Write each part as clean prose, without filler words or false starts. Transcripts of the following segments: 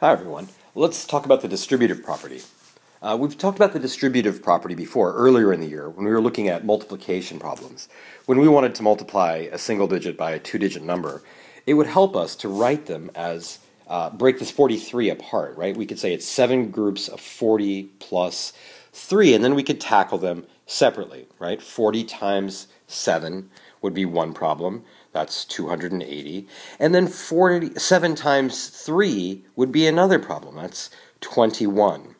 Hi everyone. Let's talk about the distributive property. We've talked about the distributive property before, earlier in the year, when we were looking at multiplication problems. When we wanted to multiply a single digit by a two-digit number, it would help us to write them as, break this 43 apart, right? We could say it's 7 groups of 40 plus 3, and then we could tackle them separately, right? 40 times 7 would be one problem. That's 280. And then 7 times 3 would be another problem. That's 21.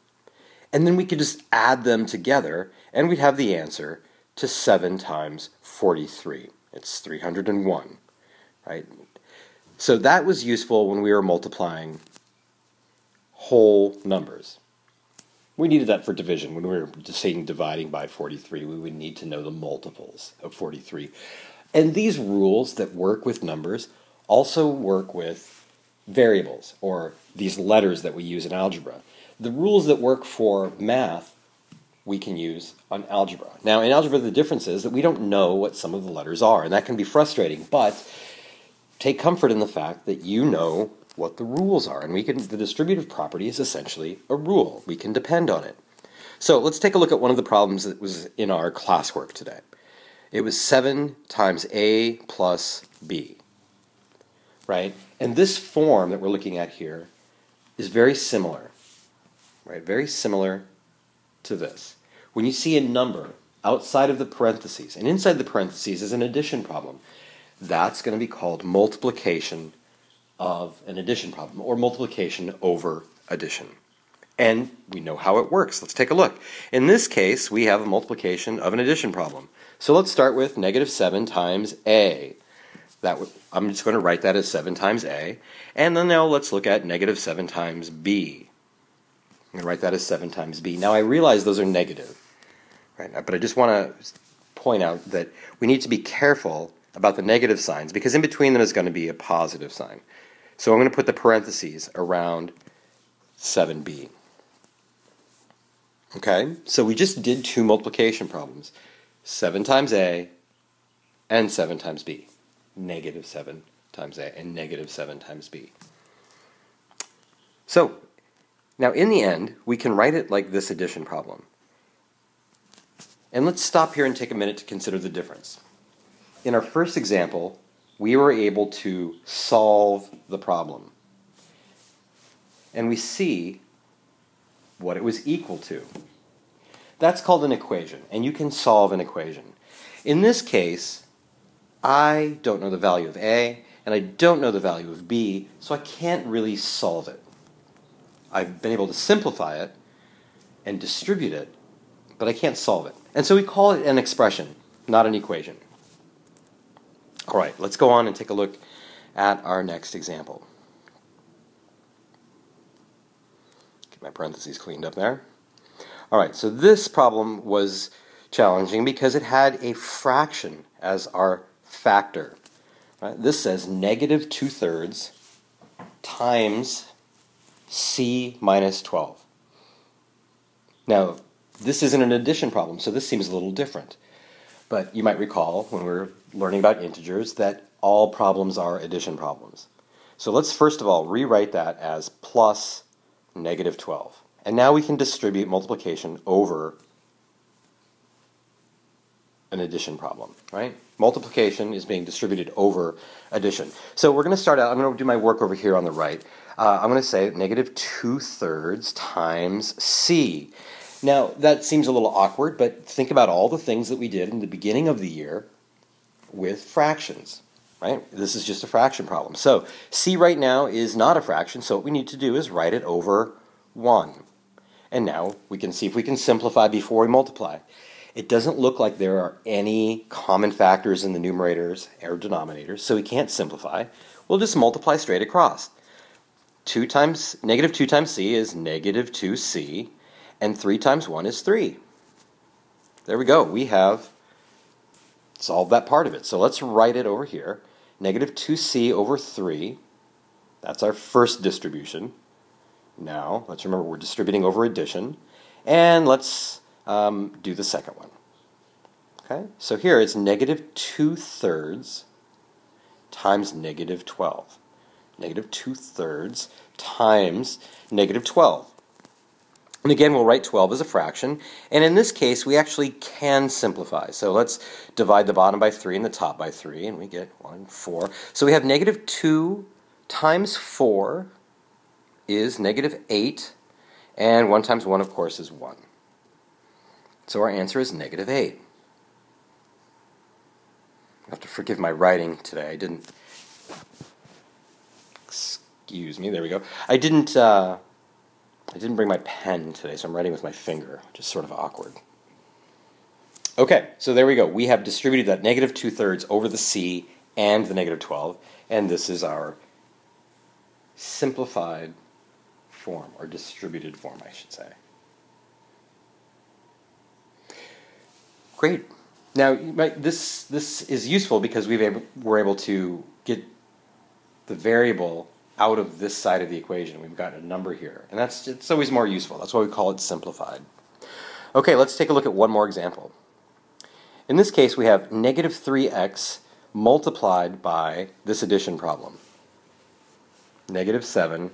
And then we could just add them together, and we'd have the answer to 7 times 43. It's 301, right? So that was useful when we were multiplying whole numbers. We needed that for division. When we were saying dividing by 43, we would need to know the multiples of 43. And these rules that work with numbers also work with variables, or these letters that we use in algebra. The rules that work for math, we can use on algebra. Now, in algebra, the difference is that we don't know what some of the letters are, and that can be frustrating, but take comfort in the fact that you know what the rules are, and the distributive property is essentially a rule. We can depend on it. So let's take a look at one of the problems that was in our classwork today. It was 7 times a plus b, right? And this form that we're looking at here is very similar, right? Very similar to this. When you see a number outside of the parentheses, and inside the parentheses is an addition problem, that's going to be called multiplication of an addition problem, or multiplication over addition. And we know how it works. Let's take a look. In this case, we have a multiplication of an addition problem. So let's start with negative 7 times a. I'm just going to write that as 7 times a. And then now let's look at negative 7 times b. I'm going to write that as 7 times b. Now I realize those are negative, right? But I just want to point out that we need to be careful about the negative signs, because in between them is going to be a positive sign. So I'm going to put the parentheses around 7b. Okay, so we just did two multiplication problems. 7 times a and 7 times b. Negative 7 times a and negative 7 times b. So, now in the end, we can write it like this addition problem. And let's stop here and take a minute to consider the difference. In our first example, we were able to solve the problem. And we see what it was equal to. That's called an equation, and you can solve an equation. In this case, I don't know the value of a, and I don't know the value of b, so I can't really solve it. I've been able to simplify it and distribute it, but I can't solve it. And so we call it an expression, not an equation. All right, let's go on and take a look at our next example. Get my parentheses cleaned up there. All right, so this problem was challenging because it had a fraction as our factor. Right? This says negative 2/3 times c minus 12. Now, this isn't an addition problem, so this seems a little different. But you might recall when we were learning about integers that all problems are addition problems. So let's first of all rewrite that as plus negative 12. And now we can distribute multiplication over an addition problem, right? Multiplication is being distributed over addition. So we're going to start out, I'm going to do my work over here on the right. I'm going to say negative 2/3 times c. Now, that seems a little awkward, but think about all the things that we did in the beginning of the year with fractions, right? This is just a fraction problem. So c right now is not a fraction, so what we need to do is write it over 1. And now we can see if we can simplify before we multiply. It doesn't look like there are any common factors in the numerators or denominators, so we can't simplify. We'll just multiply straight across. Negative 2 times c is negative 2c, and 3 times 1 is 3. There we go. We have solved that part of it. So let's write it over here. Negative 2c over 3. That's our first distribution. Now, let's remember we're distributing over addition. And let's do the second one. Okay? So here it's negative 2/3 times negative 12. negative 2/3 times negative 12. And again, we'll write 12 as a fraction, and in this case, we actually can simplify. So let's divide the bottom by 3 and the top by 3, and we get 1, 4. So we have negative 2 times 4 is negative 8, and 1 times 1, of course, is 1. So our answer is negative 8. You have to forgive my writing today. I didn't... Excuse me, there we go. I didn't bring my pen today, so I'm writing with my finger, which is sort of awkward. Okay, so there we go. We have distributed that negative 2/3 over the c and the negative 12, and this is our simplified form, or distributed form, I should say. Great. Now, this is useful because we're able to get the variable out of this side of the equation. We've got a number here, and it's always more useful. That's why we call it simplified. Okay, let's take a look at one more example. In this case, we have negative 3x multiplied by this addition problem. Negative 7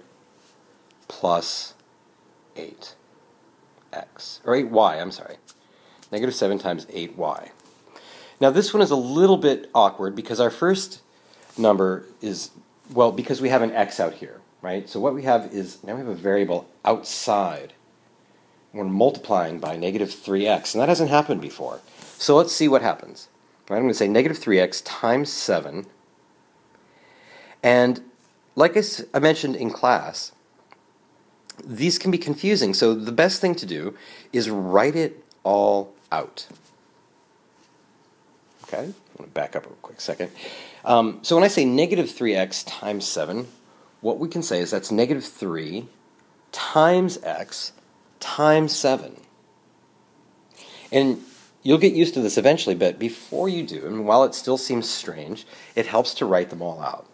plus 8x, or 8y, I'm sorry. Negative 7 times 8y. Now this one is a little bit awkward because our first number is, well, because we have an x out here, right? So what we have is, now we have a variable outside. We're multiplying by negative 3x, and that hasn't happened before. So let's see what happens. Right, I'm going to say negative 3x times 7, and like I mentioned in class, these can be confusing, so the best thing to do is write it all out. Okay, I'm going to back up a quick second. So when I say negative 3x times 7, what we can say is that's negative 3 times x times 7. And you'll get used to this eventually, but before you do, and while it still seems strange, it helps to write them all out.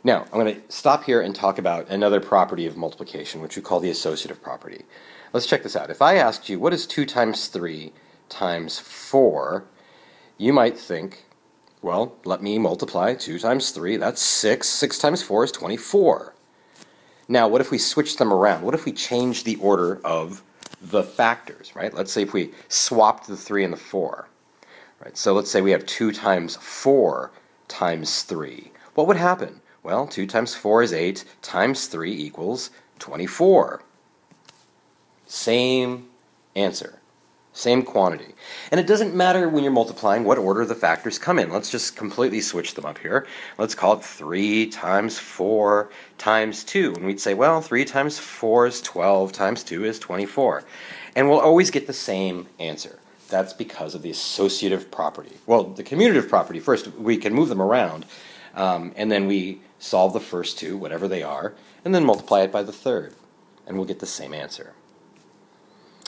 Now, I'm going to stop here and talk about another property of multiplication, which we call the associative property. Let's check this out. If I asked you, what is 2 times 3 times 4, you might think, well, let me multiply 2 times 3, that's 6. 6 times 4 is 24. Now, what if we switch them around? What if we change the order of the factors, right? Let's say if we swapped the 3 and the 4. Right? So let's say we have 2 times 4 times 3. What would happen? Well, 2 times 4 is 8, times 3 equals 24. Same answer. Same quantity. And it doesn't matter when you're multiplying what order the factors come in. Let's just completely switch them up here. Let's call it 3 times 4 times 2. And we'd say, well, 3 times 4 is 12, times 2 is 24. And we'll always get the same answer. That's because of the associative property. Well, the commutative property, first, we can move them around, and then we solve the first two, whatever they are, and then multiply it by the third. And we'll get the same answer.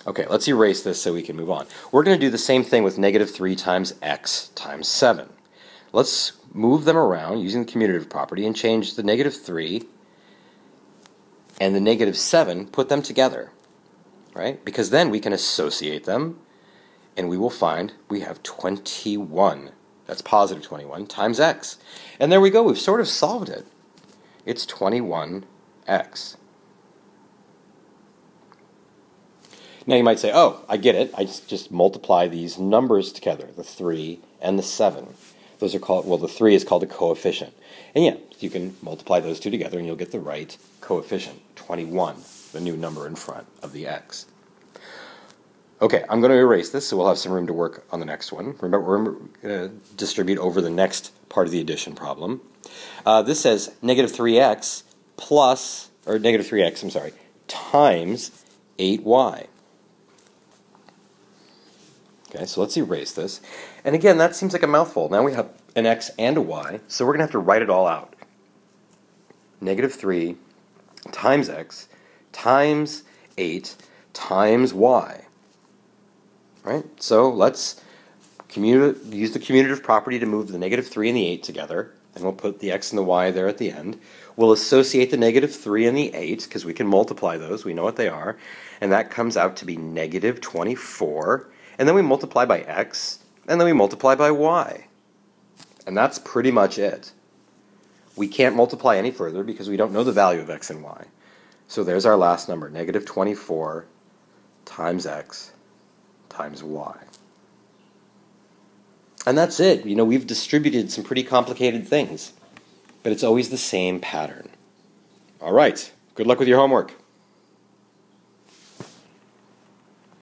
Okay, let's erase this so we can move on. We're going to do the same thing with negative 3 times x times 7. Let's move them around using the commutative property and change the negative 3 and the negative 7, put them together, right? Because then we can associate them, and we will find we have 21. That's positive 21 times x. And there we go, we've sort of solved it. It's 21x. Now you might say, oh, I get it. I just multiply these numbers together, the 3 and the 7. Those are called, well, the 3 is called a coefficient. And yeah, you can multiply those two together and you'll get the right coefficient, 21, the new number in front of the x. Okay, I'm going to erase this so we'll have some room to work on the next one. Remember, we're going to distribute over the next part of the addition problem. This says negative 3x plus, or negative 3x, I'm sorry, times 8y. Okay, so let's erase this. And again, that seems like a mouthful. Now we have an x and a y, so we're going to have to write it all out. Negative 3 times x times 8 times y. Right? So let's use the commutative property to move the negative 3 and the 8 together, and we'll put the x and the y there at the end. We'll associate the negative 3 and the 8, because we can multiply those, we know what they are, and that comes out to be negative 24. And then we multiply by x, and then we multiply by y. And that's pretty much it. We can't multiply any further because we don't know the value of x and y. So there's our last number, negative 24 times x times y. And that's it. You know, we've distributed some pretty complicated things, but it's always the same pattern. All right, good luck with your homework.